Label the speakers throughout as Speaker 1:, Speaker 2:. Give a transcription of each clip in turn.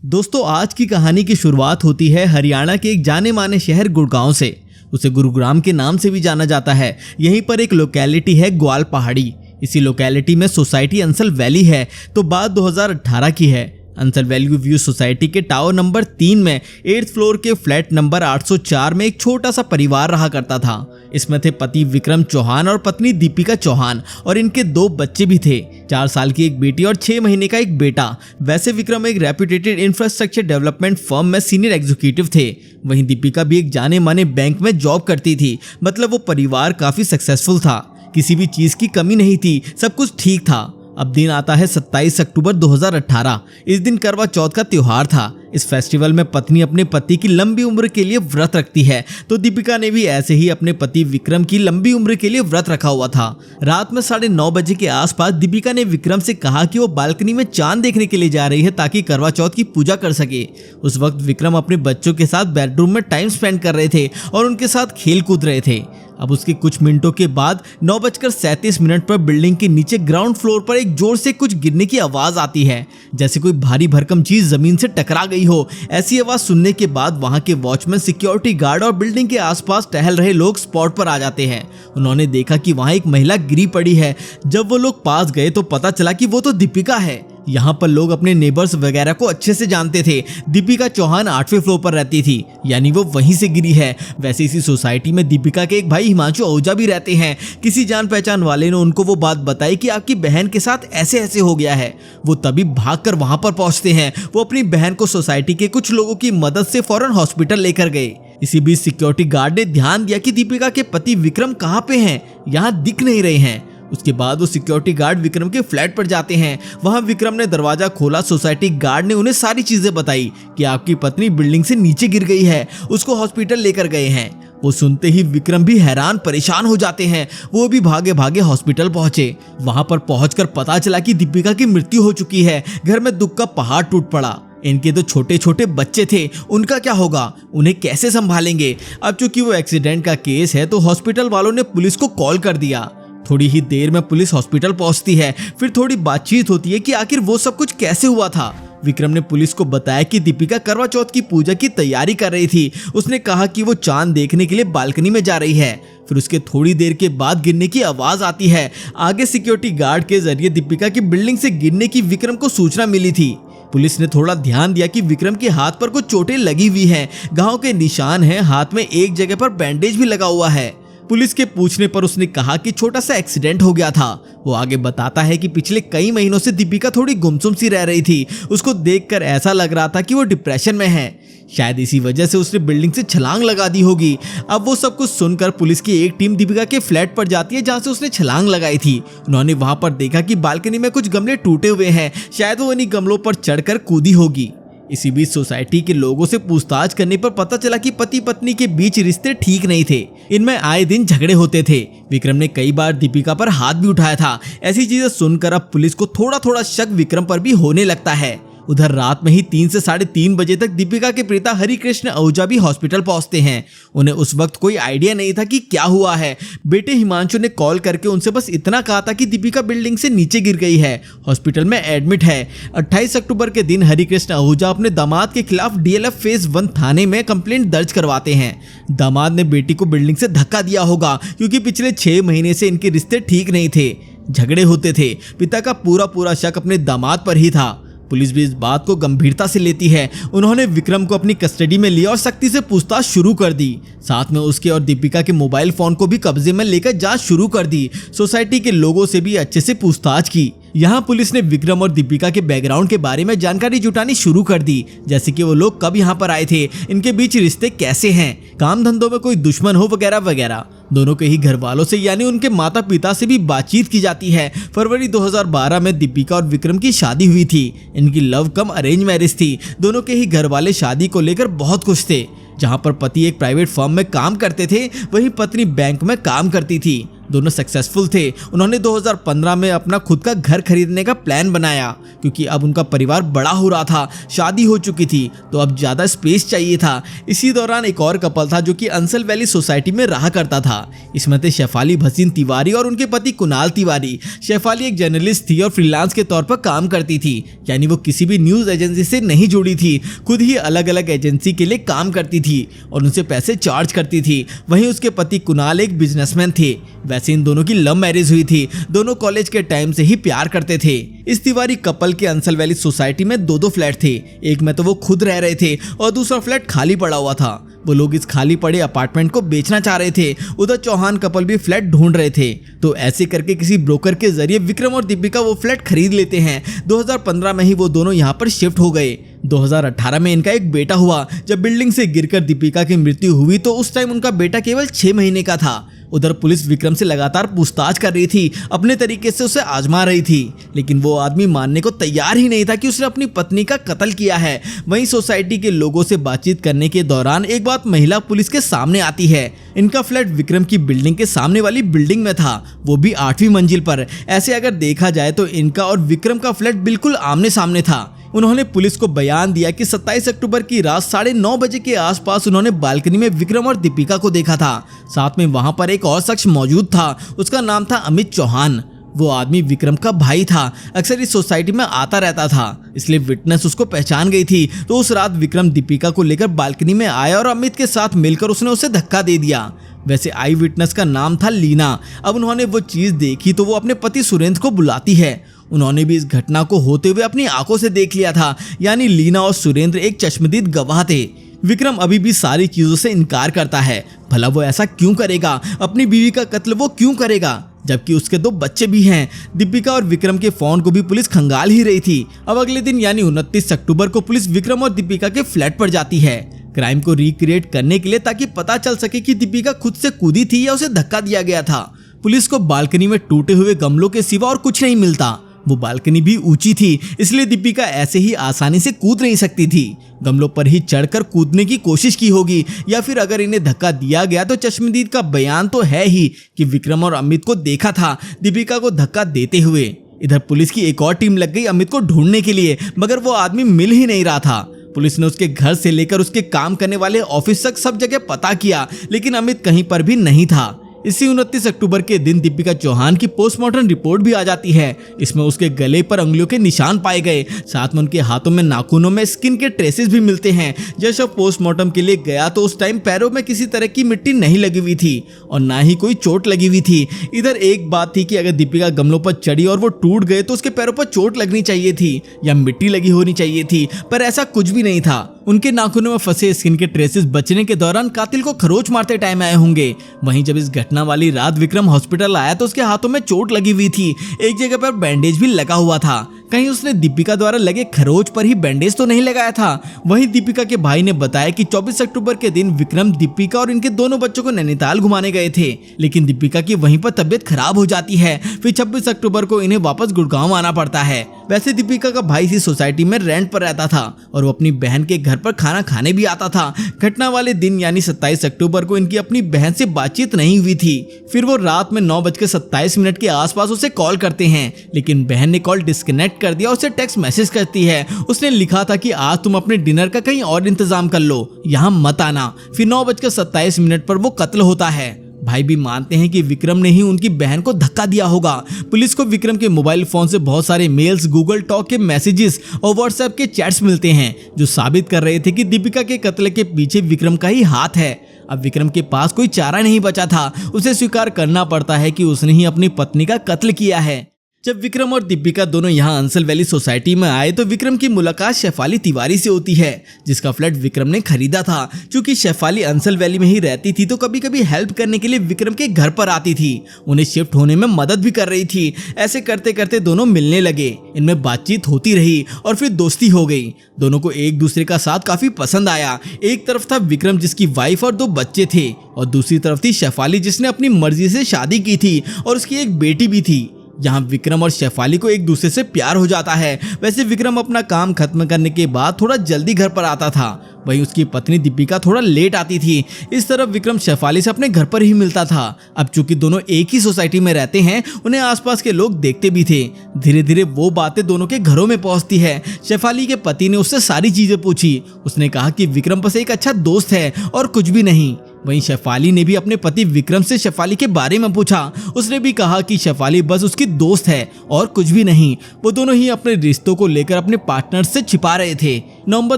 Speaker 1: दोस्तों, आज की कहानी की शुरुआत होती है हरियाणा के एक जाने माने शहर गुड़गांव से। उसे गुरुग्राम के नाम से भी जाना जाता है। यहीं पर एक लोकेलिटी है ग्वाल पहाड़ी। इसी लोकेलिटी में सोसाइटी अंसल वैली है। तो बात 2018 की है। अंसल वैली व्यू सोसाइटी के टावर नंबर 3 में 8th फ्लोर के फ्लैट नंबर 804 में एक छोटा सा परिवार रहा करता था। इसमें थे पति विक्रम चौहान और पत्नी दीपिका चौहान और इनके 2 बच्चे भी थे, 4 साल की एक बेटी और 6 महीने का एक बेटा। वैसे विक्रम एक रेप्यूटेड इंफ्रास्ट्रक्चर डेवलपमेंट फर्म में सीनियर एग्जीक्यूटिव थे। वहीं दीपिका भी एक जाने माने बैंक में जॉब करती थी। मतलब वो परिवार काफी सक्सेसफुल था। किसी भी चीज की कमी नहीं थी, सब कुछ ठीक था। अब दिन आता है 27 अक्टूबर 2018। इस दिन करवा चौथ का त्योहार था। इस फेस्टिवल में पत्नी अपने पति की लंबी उम्र के लिए व्रत रखती है, तो दीपिका ने भी ऐसे ही अपने पति विक्रम की लंबी उम्र के लिए व्रत रखा हुआ था। रात में 9:30 बजे के आसपास दीपिका ने विक्रम से कहा कि वो बालकनी में चांद देखने के लिए जा रही है ताकि करवा चौथ की पूजा कर सके। उस वक्त विक्रम अपने बच्चों के साथ बेडरूम में टाइम स्पेंड कर रहे थे और उनके साथ खेल कूद रहे थे। अब उसके कुछ मिनटों के बाद 9:37 पर बिल्डिंग के नीचे ग्राउंड फ्लोर पर एक जोर से कुछ गिरने की आवाज आती है, जैसे कोई भारी भरकम चीज जमीन से टकरा गई हो। ऐसी आवाज सुनने के बाद वहां के वॉचमैन, सिक्योरिटी गार्ड और बिल्डिंग के आसपास टहल रहे लोग स्पॉट पर आ जाते हैं। उन्होंने देखा कि वहां एक महिला गिरी पड़ी है। जब वो लोग पास गए तो पता चला कि वो तो दीपिका है। यहाँ पर लोग अपने नेबर्स वगैरह को अच्छे से जानते थे। दीपिका चौहान 8वें फ्लोर पर रहती थी, यानी वो वहीं से गिरी है। वैसे इसी सोसाइटी में दीपिका के एक भाई हिमांशु आहूजा भी रहते हैं। किसी जान पहचान वाले ने उनको वो बात बताई कि आपकी बहन के साथ ऐसे ऐसे हो गया है। वो तभी भागकर वहां पर पहुंचते हैं। वो अपनी बहन को सोसाइटी के कुछ लोगों की मदद से फौरन हॉस्पिटल लेकर गए। इसी बीच सिक्योरिटी गार्ड ने ध्यान दिया कि दीपिका के पति विक्रम कहाँ पे हैं, यहाँ दिख नहीं रहे हैं। उसके बाद वो सिक्योरिटी गार्ड विक्रम के फ्लैट पर जाते हैं। वहां विक्रम ने दरवाजा खोला। सोसाइटी गार्ड ने उन्हें सारी चीजें बताई कि आपकी पत्नी बिल्डिंग से नीचे गिर गई है, उसको हॉस्पिटल लेकर गए हैं। वो सुनते ही विक्रम भी हैरान परेशान हो जाते हैं। वो भी भागे भागे हॉस्पिटल पहुंचे। वहां पर पहुंचकर पता चला कि दीपिका की मृत्यु हो चुकी है। घर में दुख का पहाड़ टूट पड़ा। इनके तो छोटे छोटे बच्चे थे, उनका क्या होगा, उन्हें कैसे संभालेंगे। अब चूंकि वो एक्सीडेंट का केस है तो हॉस्पिटल वालों ने पुलिस को कॉल कर दिया। थोड़ी ही देर में पुलिस हॉस्पिटल पहुंचती है। फिर थोड़ी बातचीत होती है कि आखिर वो सब कुछ कैसे हुआ था। विक्रम ने पुलिस को बताया कि दीपिका करवा चौथ की पूजा की तैयारी कर रही थी। उसने कहा कि वो चांद देखने के लिए बालकनी में जा रही है। फिर उसके थोड़ी देर के बाद गिरने की आवाज आती है। आगे सिक्योरिटी गार्ड के जरिए दीपिका की बिल्डिंग से गिरने की विक्रम को सूचना मिली थी। पुलिस ने थोड़ा ध्यान दिया कि विक्रम के हाथ पर कुछ चोटें लगी हुई हैं, घाव के निशान हैं, हाथ में एक जगह पर बैंडेज भी लगा हुआ है। पुलिस के पूछने पर उसने कहा कि छोटा सा एक्सीडेंट हो गया था। वो आगे बताता है कि पिछले कई महीनों से दीपिका थोड़ी गुमसुम सी रह रही थी। उसको देखकर ऐसा लग रहा था कि वो डिप्रेशन में है। शायद इसी वजह से उसने बिल्डिंग से छलांग लगा दी होगी। अब वो सब कुछ सुनकर पुलिस की एक टीम दीपिका के फ्लैट पर जाती है जहां से उसने छलांग लगाई थी। उन्होंने वहां पर देखा कि बालकनी में कुछ गमले टूटे हुए हैं। शायद वो इन्हीं गमलों पर चढ़कर कूदी होगी। इसी बीच सोसाइटी के लोगों से पूछताछ करने पर पता चला कि पति पत्नी के बीच रिश्ते ठीक नहीं थे। इनमें आए दिन झगड़े होते थे। विक्रम ने कई बार दीपिका पर हाथ भी उठाया था। ऐसी चीजें सुनकर अब पुलिस को थोड़ा थोड़ा शक विक्रम पर भी होने लगता है। उधर रात में ही 3 से 3:30 बजे तक दीपिका के पिता हरिकृष्ण आहूजा भी हॉस्पिटल पहुंचते हैं। उन्हें उस वक्त कोई आइडिया नहीं था कि क्या हुआ है। बेटे हिमांशु ने कॉल करके उनसे बस इतना कहा था कि दीपिका बिल्डिंग से नीचे गिर गई है, हॉस्पिटल में एडमिट है। 28 अक्टूबर के दिन हरिकृष्ण आहूजा अपने दामाद के खिलाफ DLF फेज 1 थाने में कंप्लेंट दर्ज करवाते हैं। दामाद ने बेटी को बिल्डिंग से धक्का दिया होगा क्योंकि पिछले 6 महीने से इनके रिश्ते ठीक नहीं थे, झगड़े होते थे। पिता का पूरा शक अपने दामाद पर ही था। पुलिस भी इस बात को गंभीरता से लेती है। उन्होंने विक्रम को अपनी कस्टडी में लिया और सख्ती से पूछताछ शुरू कर दी। साथ में उसके और दीपिका के मोबाइल फोन को भी कब्जे में लेकर जांच शुरू कर दी। सोसाइटी के लोगों से भी अच्छे से पूछताछ की। यहाँ पुलिस ने विक्रम और दीपिका के बैकग्राउंड के बारे में जानकारी जुटानी शुरू कर दी, जैसे कि वो लोग कब यहाँ पर आए थे, इनके बीच रिश्ते कैसे हैं, काम धंधों में कोई दुश्मन हो वगैरह वगैरह। दोनों के ही घर वालों से यानी उनके माता पिता से भी बातचीत की जाती है। फरवरी 2012 में दीपिका और विक्रम की शादी हुई थी। इनकी लव कम अरेंज मैरिज थी। दोनों के ही घर वाले शादी को लेकर बहुत खुश थे। जहां पर पति एक प्राइवेट फर्म में काम करते थे, वहीं पत्नी बैंक में काम करती थी। दोनों सक्सेसफुल थे। उन्होंने 2015 में अपना खुद का घर खरीदने का प्लान बनाया क्योंकि अब उनका परिवार बड़ा हो रहा था, शादी हो चुकी थी, तो अब ज़्यादा स्पेस चाहिए था। इसी दौरान एक और कपल था जो कि अंसल वैली सोसाइटी में रहा करता था। इसमें थे शेफाली भसीन तिवारी और उनके पति कुणाल तिवारी। शेफाली एक जर्नलिस्ट थी और फ्रीलांस के तौर पर काम करती थी, यानी वो किसी भी न्यूज़ एजेंसी से नहीं जुड़ी थी, खुद ही अलग अलग एजेंसी के लिए काम करती थी और उनसे पैसे चार्ज करती थी। वहीं उसके पति कुणाल एक बिजनेसमैन थे। वैसे इन दोनों की लव मैरिज हुई थी, दोनों कॉलेज के टाइम से ही प्यार करते थे। इस तिवारी कपल के अंसल वैली सोसाइटी में दो फ्लैट थे। एक में तो वो खुद रह रहे थे और दूसरा फ्लैट खाली पड़ा हुआ था। वो लोग इस खाली पड़े अपार्टमेंट को बेचना चाह रहे थे। उधर चौहान कपल भी फ्लैट ढूंढ रहे थे, तो ऐसे करके किसी ब्रोकर के जरिए विक्रम और दीपिका वो फ्लैट खरीद लेते हैं। 2015 में ही वो दोनों यहाँ पर शिफ्ट हो गए। 2018 में इनका एक बेटा हुआ। जब बिल्डिंग से गिरकर दीपिका की मृत्यु हुई तो उस टाइम उनका बेटा केवल 6 महीने का था। उधर पुलिस विक्रम से लगातार पूछताछ कर रही थी, अपने तरीके से उसे आजमा रही थी, लेकिन वो आदमी मानने को तैयार ही नहीं था कि उसने अपनी पत्नी का कत्ल किया है। वहीं सोसाइटी के लोगों से बातचीत करने के दौरान एक बात महिला पुलिस के सामने आती है। इनका फ्लैट विक्रम की बिल्डिंग के सामने वाली बिल्डिंग में था, वो भी 8वीं मंजिल पर। ऐसे अगर देखा जाए तो इनका और विक्रम का फ्लैट बिल्कुल आमने सामने था। उन्होंने पुलिस को बयान दिया कि 27 अक्टूबर की रात 9:30 बजे के आसपास उन्होंने बालकनी में विक्रम और दीपिका को देखा था। साथ में वहां पर एक और शख्स मौजूद था, उसका नाम था अमित चौहान। वो आदमी विक्रम का भाई था, अक्सर इस सोसाइटी में आता रहता था, इसलिए विटनेस उसको पहचान गई थी। तो उस रात विक्रम दीपिका को लेकर बालकनी में आया और अमित के साथ मिलकर उसने उसे धक्का दे दिया। वैसे आई विटनेस का नाम था लीना। अब उन्होंने वो चीज देखी तो वो अपने पति सुरेंद्र को बुलाती है। उन्होंने भी इस घटना को होते हुए अपनी आंखों से देख लिया था, यानी लीना और सुरेंद्र एक चश्मदीद गवाह थे। विक्रम अभी भी सारी चीजों से इनकार करता है। भला वो ऐसा क्यों करेगा? अपनी बीवी का कत्ल वो क्यों करेगा, जबकि उसके 2 बच्चे भी हैं। दीपिका और विक्रम के फोन को भी पुलिस खंगाल ही रही थी। अब अगले दिन यानी 29 अक्टूबर को पुलिस विक्रम और दीपिका के फ्लैट पर जाती है, क्राइम को रिक्रिएट करने के लिए, ताकि पता चल सके कि दीपिका खुद से कूदी थी या उसे धक्का दिया गया था। पुलिस को बालकनी में टूटे हुए गमलों के सिवा और कुछ नहीं मिलता। वो बालकनी भी ऊंची थी, इसलिए दीपिका ऐसे ही आसानी से कूद नहीं सकती थी। गमलों पर ही चढ़कर कूदने की कोशिश की होगी, या फिर अगर इन्हें धक्का दिया गया तो चश्मदीद का बयान तो है ही कि विक्रम और अमित को देखा था दीपिका को धक्का देते हुए। इधर पुलिस की एक और टीम लग गई अमित को ढूंढने के लिए, मगर वो आदमी मिल ही नहीं रहा था। पुलिस ने उसके घर से लेकर उसके काम करने वाले ऑफिस तक सब जगह पता किया, लेकिन अमित कहीं पर भी नहीं था। इसी 29 अक्टूबर के दिन दीपिका चौहान की पोस्टमार्टम रिपोर्ट भी आ जाती है। इसमें उसके गले पर उंगलियों के निशान पाए गए, साथ में उनके हाथों में नाखूनों में स्किन के ट्रेसेस भी मिलते हैं। जब शव पोस्टमार्टम के लिए गया तो उस टाइम पैरों में किसी तरह की मिट्टी नहीं लगी हुई थी और ना ही कोई चोट लगी हुई थी। इधर एक बात थी कि अगर दीपिका गमलों पर चढ़ी और वो टूट गए तो उसके पैरों पर चोट लगनी चाहिए थी या मिट्टी लगी होनी चाहिए थी, पर ऐसा कुछ भी नहीं था। उनके नाखूनों में फंसे स्किन के ट्रेसेस बचने के दौरान कातिल को खरोच मारते टाइम आए होंगे। वहीं जब इस घटना वाली रात विक्रम हॉस्पिटल आया तो उसके हाथों में चोट लगी हुई थी, एक जगह पर बैंडेज भी लगा हुआ था। कहीं उसने दीपिका द्वारा लगे खरोच पर ही बैंडेज तो नहीं लगाया था। वहीं दीपिका के भाई ने बताया कि 24 अक्टूबर के दिन विक्रम दीपिका और इनके दोनों बच्चों को नैनीताल घुमाने गए थे, लेकिन दीपिका की वहीं पर तबीयत खराब हो जाती है। फिर 26 अक्टूबर को इन्हें वापस गुड़गांव आना पड़ता है। वैसे दीपिका का भाई इसी सोसाइटी में रेंट पर रहता था और वो अपनी बहन के घर पर खाना खाने भी आता था। घटना वाले दिन यानी 27 अक्टूबर को इनकी अपनी बहन से बातचीत नहीं हुई थी। फिर वो रात में 9:27 के आसपास उसे कॉल करते हैं, लेकिन बहन ने कॉल डिस्कनेक्ट कर दिया। उसे टेक्स्ट मैसेज करती है, उसने लिखा था कि आज तुम अपने डिनर का कहीं और इंतजाम कर लो, यहाँ मत आना। फिर 9:27 पर वो कत्ल होता है। भाई भी मानते हैं कि विक्रम ने ही उनकी बहन को धक्का दिया होगा। पुलिस को विक्रम के मोबाइल फोन से बहुत सारे मेल्स, गूगल टॉक के मैसेजेस और व्हाट्सएप के चैट्स मिलते हैं, जो साबित कर रहे थे कि दीपिका के कत्ल के पीछे विक्रम का ही हाथ है। अब विक्रम के पास कोई चारा नहीं बचा था, उसे स्वीकार करना पड़ता है कि उसने ही अपनी पत्नी का कत्ल किया है। जब विक्रम और दीपिका दोनों यहाँ अंसल वैली सोसाइटी में आए तो विक्रम की मुलाकात शेफाली तिवारी से होती है, जिसका फ्लैट विक्रम ने खरीदा था। चूंकि शेफाली अंसल वैली में ही रहती थी तो कभी कभी हेल्प करने के लिए विक्रम के घर पर आती थी, उन्हें शिफ्ट होने में मदद भी कर रही थी। ऐसे करते करते दोनों मिलने लगे, इनमें बातचीत होती रही और फिर दोस्ती हो गई। दोनों को एक दूसरे का साथ काफी पसंद आया। एक तरफ था विक्रम जिसकी वाइफ और 2 बच्चे थे, और दूसरी तरफ थी शेफाली जिसने अपनी मर्जी से शादी की थी और उसकी एक बेटी भी थी। यहाँ विक्रम और शेफाली को एक दूसरे से प्यार हो जाता है। वैसे विक्रम अपना काम खत्म करने के बाद थोड़ा जल्दी घर पर आता था, वहीं उसकी पत्नी दीपिका थोड़ा लेट आती थी। इस तरफ विक्रम शेफाली से अपने घर पर ही मिलता था। अब चूंकि दोनों एक ही सोसाइटी में रहते हैं, उन्हें आसपास के लोग देखते भी थे। धीरे धीरे वो बातें दोनों के घरों में पहुंचती है। शेफाली के पति ने उससे सारी चीजें पूछी। उसने कहा कि विक्रम बस एक अच्छा दोस्त है और कुछ भी नहीं। वहीं शेफाली ने भी अपने पति विक्रम से शेफाली के बारे में पूछा। उसने भी कहा कि शेफाली बस उसकी दोस्त है और कुछ भी नहीं। वो दोनों ही अपने रिश्तों को लेकर अपने पार्टनर से छिपा रहे थे। नवंबर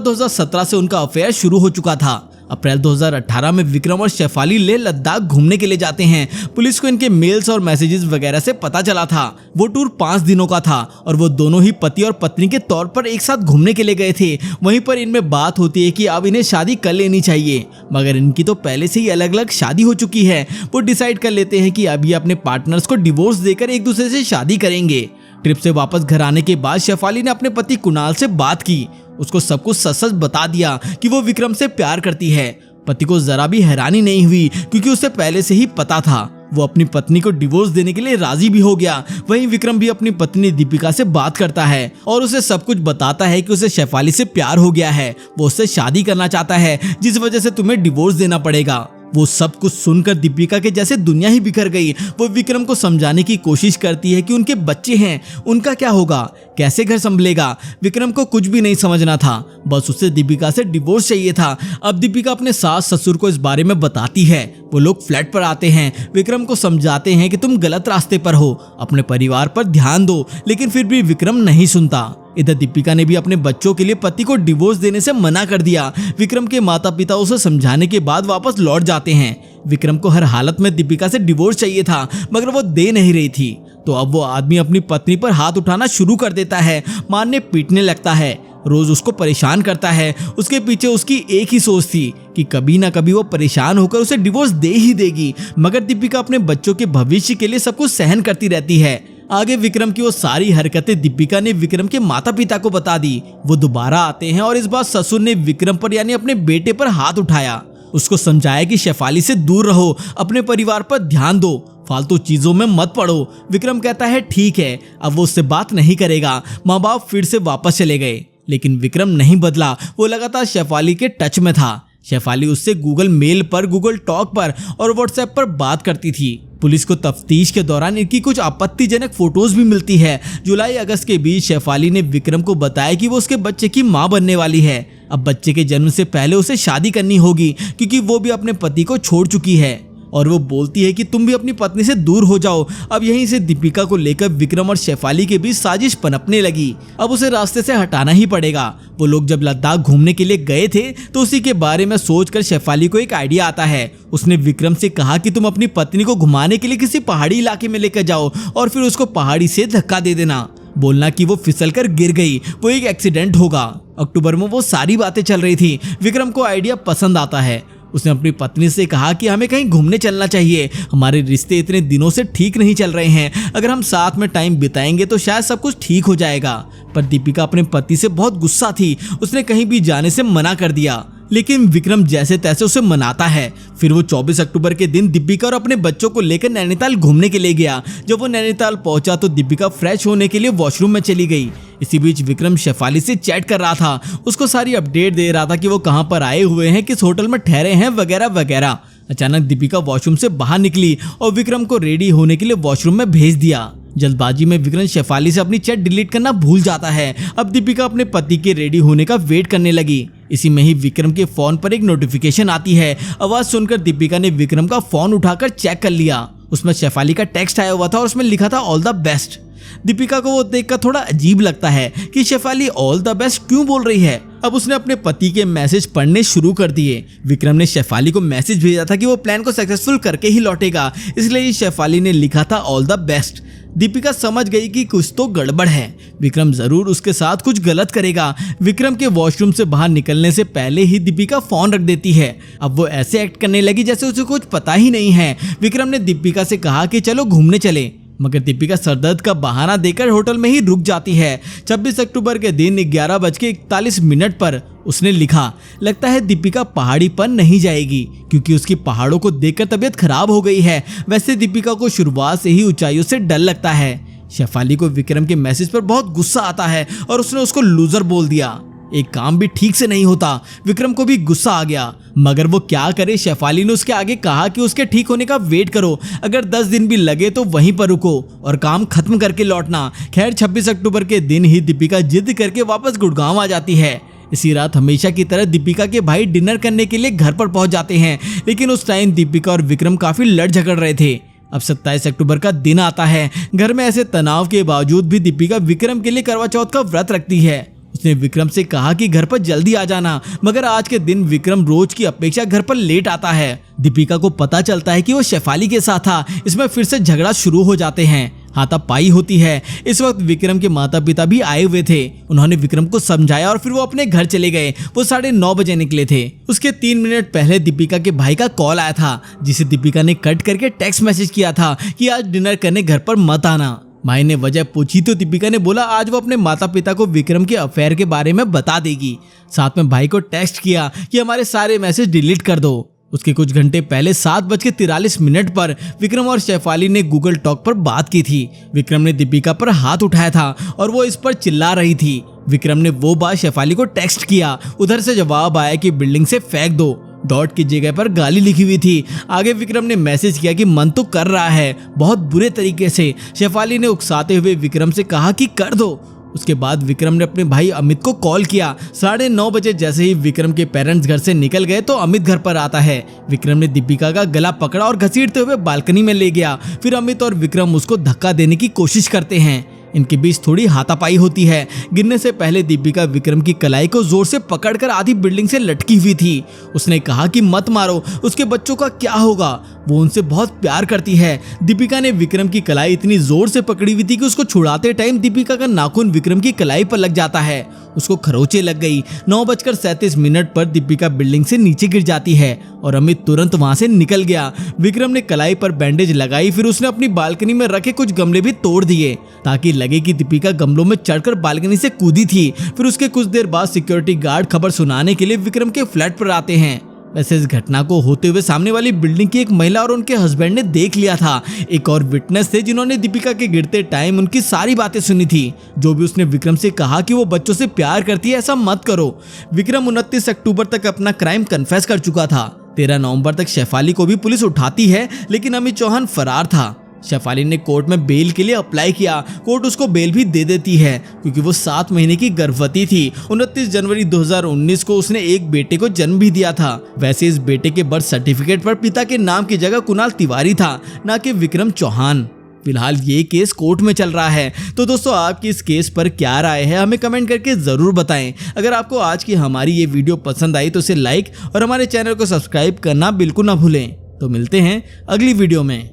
Speaker 1: 2017 से उनका अफेयर शुरू हो चुका था। अप्रैल 2018 में विक्रम और शेफाली लेह लद्दाख घूमने के लिए जाते हैं। पुलिस को इनके मेल्स और मैसेजेस वगैरह से पता चला था। वो टूर 5 दिनों का था और वो दोनों ही पति और पत्नी के तौर पर एक साथ घूमने के लिए गए थे। वहीं पर इनमें बात होती है कि अब इन्हें शादी कर लेनी चाहिए, मगर इनकी तो पहले से ही अलग अलग शादी हो चुकी है। वो डिसाइड कर लेते हैं कि अब ये अपने पार्टनर्स को डिवोर्स देकर एक दूसरे से शादी करेंगे। ट्रिप से वापस घर आने के बाद शेफाली ने अपने पति कुणाल से बात की। उसको सब कुछ सच सच बता दिया कि वो विक्रम से प्यार करती है। पति को जरा भी हैरानी नहीं हुई, क्योंकि उसे पहले से ही पता था। वो अपनी पत्नी को डिवोर्स देने के लिए राजी भी हो गया। वहीं विक्रम भी अपनी पत्नी दीपिका से बात करता है और उसे सब कुछ बताता है कि उसे शेफाली से प्यार हो गया है। वो उससे शादी करना चाहता है, जिस वजह से तुम्हें डिवोर्स देना पड़ेगा। वो सब कुछ सुनकर दीपिका के जैसे दुनिया ही बिखर गई। वो विक्रम को समझाने की कोशिश करती है कि उनके बच्चे हैं, उनका क्या होगा, कैसे घर संभलेगा। विक्रम को कुछ भी नहीं समझना था, बस उसे दीपिका से डिवोर्स चाहिए था। अब दीपिका अपने सास ससुर को इस बारे में बताती है। वो लोग फ्लैट पर आते हैं, विक्रम को समझाते हैं कि तुम गलत रास्ते पर हो, अपने परिवार पर ध्यान दो, लेकिन फिर भी विक्रम नहीं सुनता। इधर दीपिका ने भी अपने बच्चों के लिए पति को डिवोर्स देने से मना कर दिया। विक्रम के माता पिता उसे समझाने के बाद वापस लौट जाते हैं। विक्रम को हर हालत में दीपिका से डिवोर्स चाहिए था, मगर वो दे नहीं रही थी। तो अब वो आदमी अपनी पत्नी पर हाथ उठाना शुरू कर देता है, मारने पीटने लगता है, रोज उसको परेशान करता है। उसके पीछे उसकी एक ही सोच थी कि कभी ना कभी वो परेशान होकर उसे डिवोर्स दे ही देगी। मगर दीपिका अपने बच्चों के भविष्य के लिए सब कुछ सहन करती रहती है। आगे विक्रम की वो सारी हरकतें दीपिका ने विक्रम के माता पिता को बता दी। वो दोबारा आते हैं और इस बार ससुर ने विक्रम पर यानी अपने बेटे पर हाथ उठाया। उसको समझाया कि शेफाली से दूर रहो, अपने परिवार पर ध्यान दो, फालतू चीजों में मत पड़ो। विक्रम कहता है ठीक है, अब वो उससे बात नहीं करेगा। माँ बाप फिर से वापस चले गए, लेकिन विक्रम नहीं बदला। वो लगातार शेफाली के टच में था। शेफाली उससे गूगल मेल पर, गूगल टॉक पर और व्हाट्सएप पर बात करती थी। पुलिस को तफ्तीश के दौरान इनकी कुछ आपत्तिजनक फोटोज भी मिलती है। जुलाई अगस्त के बीच शेफाली ने विक्रम को बताया कि वो उसके बच्चे की मां बनने वाली है। अब बच्चे के जन्म से पहले उसे शादी करनी होगी, क्योंकि वो भी अपने पति को छोड़ चुकी है। और वो बोलती है कि तुम भी अपनी पत्नी से दूर हो जाओ। अब यहीं से दीपिका को लेकर विक्रम और शेफाली के बीच साजिश पनपने लगी। अब उसे रास्ते से हटाना ही पड़ेगा। वो लोग जब लद्दाख घूमने के लिए गए थे, तो उसी के बारे में सोचकर शेफाली को एक आइडिया आता है। उसने विक्रम से कहा कि तुम अपनी पत्नी को घुमाने के लिए किसी पहाड़ी इलाके में लेकर जाओ और फिर उसको पहाड़ी से धक्का दे देना, बोलना कि वो फिसलकर गिर गई, वो एक एक्सीडेंट होगा। अक्टूबर में वो सारी बातें चल रही थी। विक्रम को आइडिया पसंद आता है। उसने अपनी पत्नी से कहा कि हमें कहीं घूमने चलना चाहिए, हमारे रिश्ते इतने दिनों से ठीक नहीं चल रहे हैं, अगर हम साथ में टाइम बिताएंगे तो शायद सब कुछ ठीक हो जाएगा। पर दीपिका अपने पति से बहुत गुस्सा थी। उसने कहीं भी जाने से मना कर दिया, लेकिन विक्रम जैसे तैसे उसे मनाता है। फिर वो 24 अक्टूबर के दिन दीपिका और अपने बच्चों को लेकर नैनीताल घूमने के लिए गया। जब वो नैनीताल पहुंचा तो दीपिका फ्रेश होने के लिए वॉशरूम में चली गई। इसी बीच विक्रम शेफाली से चैट कर रहा था, उसको सारी अपडेट दे रहा था कि वो कहां पर आए हुए हैं, किस होटल में ठहरे हैं, वगैरह वगैरह। अचानक दीपिका वॉशरूम से बाहर निकली और विक्रम को रेडी होने के लिए वॉशरूम में भेज दिया। जल्दबाजी में विक्रम शेफाली से अपनी चैट डिलीट करना भूल जाता है। अब दीपिका अपने पति के रेडी होने का वेट करने लगी। इसी में ही विक्रम के फोन पर एक नोटिफिकेशन आती है। आवाज सुनकर दीपिका ने विक्रम का फोन उठाकर चेक कर लिया। उसमें शेफाली का टेक्स्ट आया हुआ था और उसमें लिखा था ऑल द बेस्ट। दीपिका को वो देखकर थोड़ा अजीब लगता है कि शेफाली ऑल द बेस्ट क्यों बोल रही है। अब उसने अपने पति के मैसेज पढ़ने शुरू कर दिए। विक्रम ने शेफाली को मैसेज भेजा था कि वो प्लान को सक्सेसफुल करके ही लौटेगा, इसलिए शेफाली ने लिखा था ऑल द बेस्ट। दीपिका समझ गई कि कुछ तो गड़बड़ है, विक्रम जरूर उसके साथ कुछ गलत करेगा। विक्रम के वॉशरूम से बाहर निकलने से पहले ही दीपिका फोन रख देती है। अब वो ऐसे एक्ट करने लगी जैसे उसे कुछ पता ही नहीं है। विक्रम ने दीपिका से कहा कि चलो घूमने चले, मगर दीपिका सरदर्द का बहाना देकर होटल में ही रुक जाती है। 26 अक्टूबर के दिन 11:41 पर उसने लिखा, लगता है दीपिका पहाड़ी पर नहीं जाएगी क्योंकि उसकी पहाड़ों को देखकर तबीयत खराब हो गई है। वैसे दीपिका को शुरुआत से ही ऊंचाइयों से डर लगता है। शेफाली को विक्रम के मैसेज पर बहुत गुस्सा आता है और उसने उसको लूजर बोल दिया। एक काम भी ठीक से नहीं होता। विक्रम को भी गुस्सा आ गया, मगर वो क्या करे। शेफाली ने उसके आगे कहा कि उसके ठीक होने का वेट करो, अगर 10 दिन भी लगे तो वहीं पर रुको और काम खत्म करके लौटना। खैर 26 अक्टूबर के दिन ही दीपिका जिद करके वापस गुड़गांव आ जाती है। इसी रात हमेशा की तरह दीपिका के भाई डिनर करने के लिए घर पर पहुंच जाते हैं, लेकिन उस टाइम दीपिका और विक्रम काफी लड़ झगड़ रहे थे। अब 27 अक्टूबर का दिन आता है। घर में ऐसे तनाव के बावजूद भी दीपिका विक्रम के लिए करवा चौथ का व्रत रखती है। उसने विक्रम से कहा कि घर पर जल्दी आ जाना, मगर आज के दिन विक्रम रोज की अपेक्षा घर पर लेट आता है। दीपिका को पता चलता है कि वो शेफाली के साथ था। इसमें फिर से झगड़ा शुरू हो जाते हैं, हाथापाई होती है। इस वक्त विक्रम के माता पिता भी आए हुए थे। उन्होंने विक्रम को समझाया और फिर वो अपने घर चले गए। वो 9:30 बजे निकले थे। उसके 3 मिनट पहले दीपिका के भाई का कॉल आया था, जिसे दीपिका ने कट करके टेक्स्ट मैसेज किया था कि आज डिनर करने घर पर मत आना। भाई ने वजह पूछी तो दीपिका ने बोला आज वो अपने माता पिता को विक्रम के अफेयर के बारे में बता देगी। साथ में भाई को टेक्स्ट किया कि हमारे सारे मैसेज डिलीट कर दो। उसके कुछ घंटे पहले 7:43 पर विक्रम और शेफाली ने गूगल टॉक पर बात की थी। विक्रम ने दीपिका पर हाथ उठाया था और वो इस पर चिल्ला रही थी। विक्रम ने वो बात शेफाली को टेक्स्ट किया। उधर से जवाब आया कि बिल्डिंग से फेंक दो। डॉट की जगह पर गाली लिखी हुई थी। आगे विक्रम ने मैसेज किया कि मन तो कर रहा है बहुत बुरे तरीके से। शेफाली ने उकसाते हुए विक्रम से कहा कि कर दो। उसके बाद विक्रम ने अपने भाई अमित को कॉल किया। 9:30 बजे जैसे ही विक्रम के पेरेंट्स घर से निकल गए तो अमित घर पर आता है। विक्रम ने दीपिका का गला पकड़ा और घसीटते हुए बालकनी में ले गया। फिर अमित और विक्रम उसको धक्का देने की कोशिश करते हैं। इनके बीच थोड़ी हाथापाई होती है। गिरने से पहले दीपिका विक्रम की कलाई को जोर से पकड़कर आधी बिल्डिंग से लटकी हुई थी। उसने कहा कि मत मारो, उसके बच्चों का क्या होगा, वो उनसे बहुत प्यार करती है। दीपिका ने विक्रम की कलाई इतनी जोर से पकड़ी हुई थी कि उसको छुड़ाते टाइम दीपिका का नाखून विक्रम की कलाई पर लग जाता है। उसको खरोंचे लग गई। 9:37 पर दीपिका बिल्डिंग से नीचे गिर जाती है और अमित तुरंत वहां से निकल गया। विक्रम ने कलाई पर बैंडेज लगाई। फिर उसने अपनी बालकनी में रखे कुछ गमले भी तोड़ दिए ताकि लगे कि दीपिका गमलों में चढ़कर बालकनी से कूदी थी। फिर उसके कुछ देर बाद सिक्योरिटी गार्ड खबर सुनाने के लिए विक्रम के फ्लैट पर आते हैं। वैसे इस घटना को होते हुए सामने वाली बिल्डिंग की एक महिला और उनके हस्बैंड ने देख लिया था। एक और विटनेस थे जिन्होंने दीपिका के गिरते टाइम उनकी सारी बातें सुनी थी। जो भी उसने विक्रम से कहा कि वो बच्चों से प्यार करती है, ऐसा मत करो। विक्रम 29 अक्टूबर तक अपना क्राइम कन्फेस कर चुका था। 13 नवंबर तक शेफाली को भी पुलिस उठाती है, लेकिन अमित चौहान फरार था। शेफाली ने कोर्ट में बेल के लिए अप्लाई किया। कोर्ट उसको बेल भी दे देती है क्योंकि वो 7 महीने की गर्भवती थी। 29 जनवरी 2019 को उसने एक बेटे को जन्म भी दिया था। वैसे इस बेटे के बर्थ सर्टिफिकेट पर पिता के नाम की जगह कुणाल तिवारी था, ना कि विक्रम चौहान। फिलहाल ये केस कोर्ट में चल रहा है। तो दोस्तों आपकी इस केस पर क्या राय है हमें कमेंट करके जरूर बताएं। अगर आपको आज की हमारी ये वीडियो पसंद आई तो इसे लाइक और हमारे चैनल को सब्सक्राइब करना बिल्कुल ना भूलें। तो मिलते हैं अगली वीडियो में।